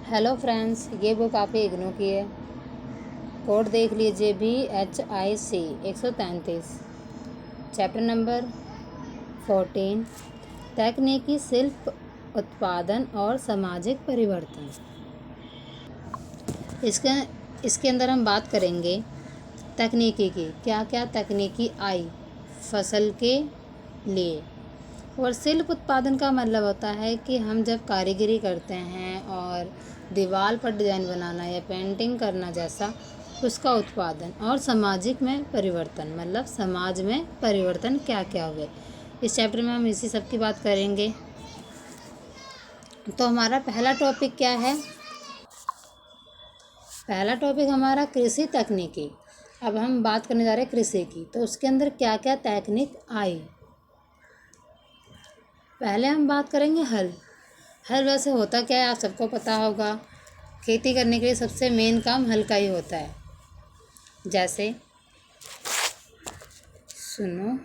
Hello friends, ये book आपने ignore की है। कोड देख लीजिए BHIC 133। चैप्टर नंबर 14, तकनीकी शिल्प उत्पादन और सामाजिक परिवर्तन। इसके अंदर हम बात करेंगे तकनीकी की, क्या क्या तकनीकी आई फसल के लिए। और शिल्प उत्पादन का मतलब होता है कि हम जब कारीगरी करते हैं और दीवार पर डिज़ाइन बनाना या पेंटिंग करना जैसा, उसका उत्पादन। और सामाजिक में परिवर्तन मतलब समाज में परिवर्तन क्या क्या हुए। इस चैप्टर में हम इसी सब की बात करेंगे। तो हमारा पहला टॉपिक क्या है? पहला टॉपिक हमारा कृषि तकनीकी। अब हम बात करने जा रहे हैं कृषि की, तो उसके अंदर क्या क्या तकनीक आई। पहले हम बात करेंगे हल। हल वैसे होता क्या है, आप सबको पता होगा। खेती करने के लिए सबसे मेन काम हल का ही होता है। जैसे सुनो,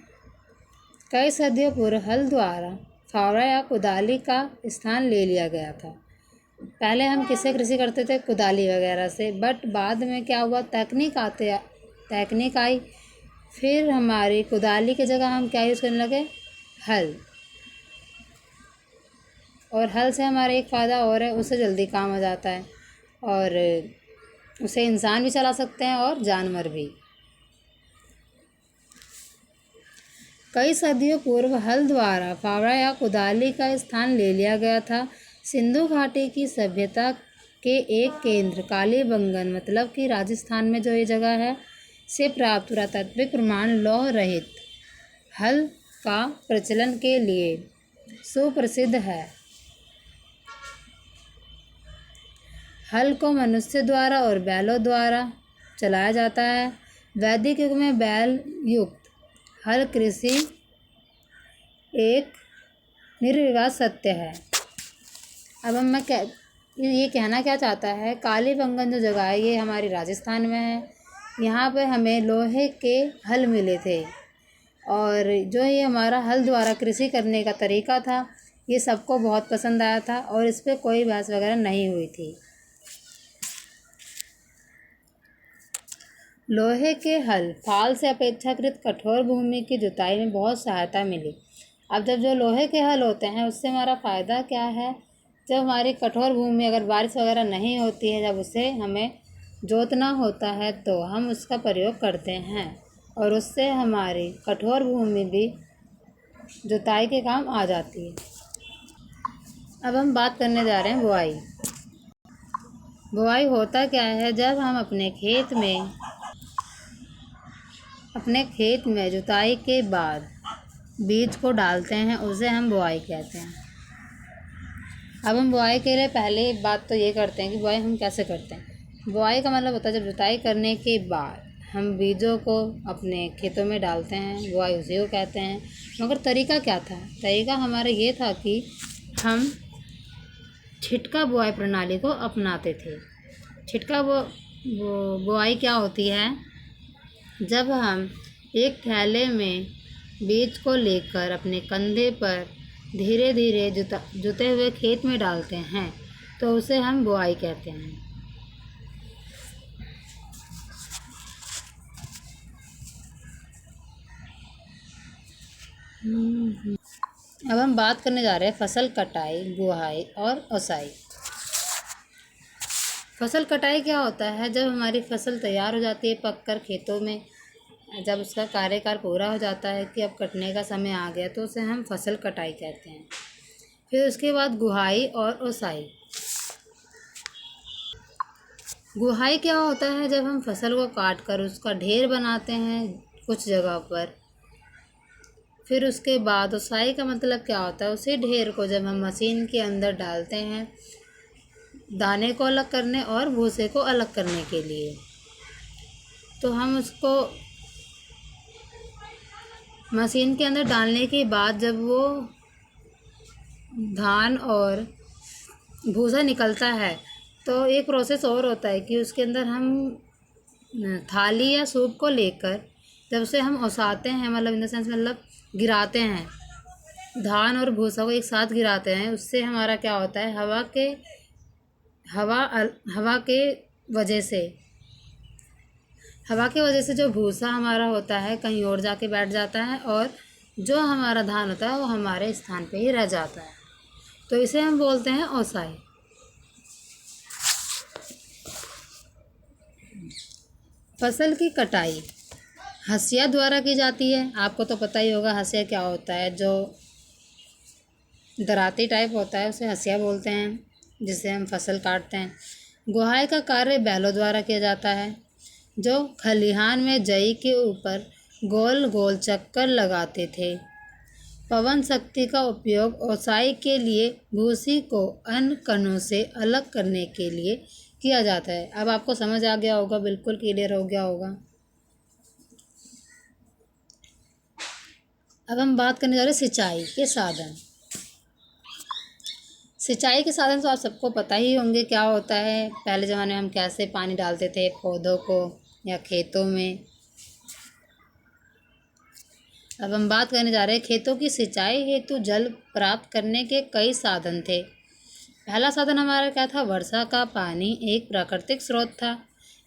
कई सदियों पूर्व हल द्वारा फावड़ा या कुदाली का स्थान ले लिया गया था। पहले हम किससे कृषि करते थे? कुदाली वगैरह से। बट बाद में क्या हुआ, तकनीक आई, फिर हमारी कुदाली की जगह हम क्या यूज़ करने लगे? हल। और हल से हमारा एक फ़ायदा और है, उससे जल्दी काम हो जाता है और उसे इंसान भी चला सकते हैं और जानवर भी। कई सदियों पूर्व हल द्वारा फावड़ा या कुदाली का स्थान ले लिया गया था। सिंधु घाटी की सभ्यता के एक केंद्र कालीबंगन मतलब कि राजस्थान में जो ये जगह है से प्राप्त पुरातात्विक प्रमाण लौह रहित हल का प्रचलन के लिए सुप्रसिद्ध है। हल को मनुष्य द्वारा और बैलों द्वारा चलाया जाता है। वैदिक युग में बैल युक्त हल कृषि एक निर्विवाद सत्य है। अब मैं ये कहना क्या चाहता है, कालीबंगन जो जगह है ये हमारी राजस्थान में है। यहाँ पे हमें लोहे के हल मिले थे और जो ये हमारा हल द्वारा कृषि करने का तरीका था ये सबको बहुत पसंद आया था और इस पर कोई बहस वगैरह नहीं हुई थी। लोहे के हल फाल से अपेक्षाकृत कठोर भूमि की जुताई में बहुत सहायता मिली। अब जब जो लोहे के हल होते हैं उससे हमारा फ़ायदा क्या है? जब हमारी कठोर भूमि अगर बारिश वगैरह नहीं होती है, जब उसे हमें जोतना होता है तो हम उसका प्रयोग करते हैं और उससे हमारी कठोर भूमि भी जुताई के काम आ जाती है। अब हम बात करने जा रहे हैं बुआई। बुआई होता क्या है, जब हम अपने खेत में जुताई के बाद बीज को डालते हैं उसे हम बुआई कहते हैं। अब हम बुआई के लिए पहले बात तो ये करते हैं कि बुआई हम कैसे करते हैं। बुआई का मतलब होता है जब जुताई करने के बाद हम बीजों को अपने खेतों में डालते हैं, बुआई उसी को कहते हैं। मगर तरीका क्या था? तरीका हमारा ये था कि हम छिटका बुआई प्रणाली को अपनाते थे। छिटका बुआई क्या होती है? जब हम एक थैले में बीज को लेकर अपने कंधे पर धीरे धीरे जुते हुए खेत में डालते हैं तो उसे हम बुआई कहते हैं। अब हम बात करने जा रहे हैं फसल कटाई, बुआई और ओसाई। फसल कटाई क्या होता है? जब हमारी फसल तैयार हो जाती है पककर खेतों में, जब उसका कार्यकाल पूरा हो जाता है कि अब कटने का समय आ गया तो उसे हम फसल कटाई कहते हैं। फिर उसके बाद गुहाई और ओसाई। गुहाई क्या होता है? जब हम फसल को काट कर उसका ढेर बनाते हैं कुछ जगह पर। फिर उसके बाद ओसाई का मतलब क्या होता है? उसी ढेर को जब हम मशीन के अंदर डालते हैं दाने को अलग करने और भूसे को अलग करने के लिए, तो हम उसको मशीन के अंदर डालने के बाद जब वो धान और भूसा निकलता है तो एक प्रोसेस और होता है कि उसके अंदर हम थाली या सूप को लेकर जब उसे हम ओसाते हैं, मतलब इन द सेंस मतलब गिराते हैं, धान और भूसा को एक साथ गिराते हैं, उससे हमारा क्या होता है, हवा के वजह से हवा की वजह से जो भूसा हमारा होता है कहीं और जाके बैठ जाता है, और जो हमारा धान होता है वो हमारे स्थान पे ही रह जाता है, तो इसे हम बोलते हैं ओसाई। फसल की कटाई हंसिया द्वारा की जाती है। आपको तो पता ही होगा हंसिया क्या होता है, जो दराती टाइप होता है उसे हंसिया बोलते हैं, जिससे हम फसल काटते हैं। गुहाई का कार्य बैलों द्वारा किया जाता है, जो खलिहान में जई के ऊपर गोल गोल चक्कर लगाते थे। पवन शक्ति का उपयोग ओसाई के लिए भूसी को अन्य कणों से अलग करने के लिए किया जाता है। अब आपको समझ आ गया होगा, बिल्कुल क्लियर हो गया होगा। अब हम बात करने जा रहे हैं सिंचाई के साधन। सिंचाई के साधन तो आप सबको पता ही होंगे क्या होता है। पहले ज़माने में हम कैसे पानी डालते थे पौधों को या खेतों में। अब हम बात करने जा रहे हैं खेतों की सिंचाई हेतु जल प्राप्त करने के कई साधन थे। पहला साधन हमारा क्या था? वर्षा का पानी एक प्राकृतिक स्रोत था।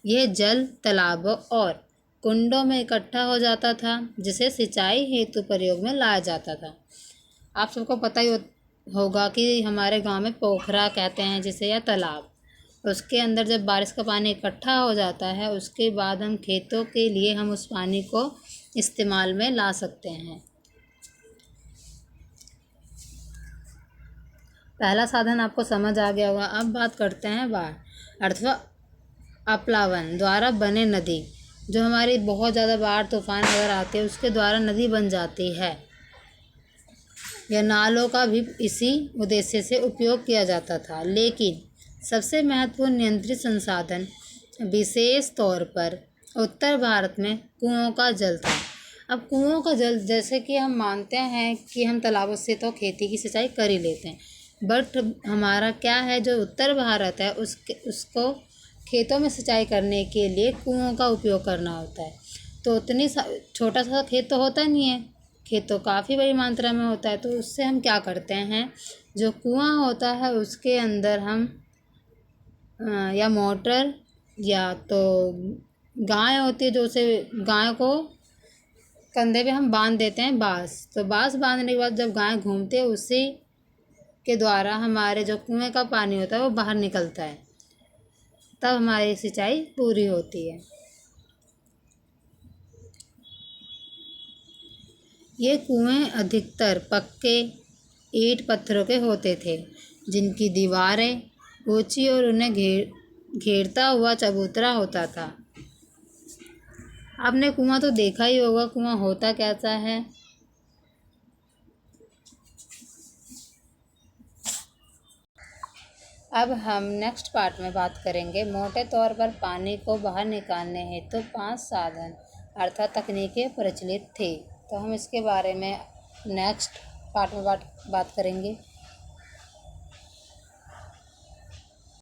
यह जल तालाबों और कुंडों में इकट्ठा हो जाता था, जिसे सिंचाई हेतु प्रयोग में लाया जाता था। आप सबको पता ही होगा कि हमारे गांव में पोखरा कहते हैं जिसे, या तालाब। उसके अंदर जब बारिश का पानी इकट्ठा हो जाता है, उसके बाद हम खेतों के लिए हम उस पानी को इस्तेमाल में ला सकते हैं। पहला साधन आपको समझ आ गया होगा। अब बात करते हैं बाढ़ अथवा अपलावन द्वारा बने नदी। जो हमारी बहुत ज़्यादा बाढ़ तूफान अगर आते हैं उसके द्वारा नदी बन जाती है, या नालों का भी इसी उद्देश्य से उपयोग किया जाता था। लेकिन सबसे महत्वपूर्ण नियंत्रित संसाधन विशेष तौर पर उत्तर भारत में कुओं का जल था। अब कुओं का जल, जैसे कि हम मानते हैं कि हम तालाबों से तो खेती की सिंचाई कर ही लेते हैं, बट हमारा क्या है, जो उत्तर भारत है उसको खेतों में सिंचाई करने के लिए कुओं का उपयोग करना होता है। तो उतनी छोटा सा खेत तो होता नहीं है, खेत तो काफ़ी बड़ी मात्रा में होता है। तो उससे हम क्या करते हैं, जो कुआं होता है उसके अंदर हम या मोटर, या तो गाय होती है, जो उसे गाय को कंधे पे हम बांध देते हैं बाँस। तो बाँस बांधने के बाद जब गाय घूमते हैं, उसी के द्वारा हमारे जो कुएं का पानी होता है वो बाहर निकलता है, तब हमारी सिंचाई पूरी होती है। ये कुएं अधिकतर पक्के ईंट पत्थरों के होते थे, जिनकी दीवारें ऊंची और उन्हें घेरता हुआ चबूतरा होता था। आपने कुआं तो देखा ही होगा, कुआं होता कैसा है। अब हम नेक्स्ट पार्ट में बात करेंगे। मोटे तौर पर पानी को बाहर निकालने हेतु 5 साधन अर्थात तकनीकें प्रचलित थी। तो हम इसके बारे में नेक्स्ट पार्ट में बात करेंगे।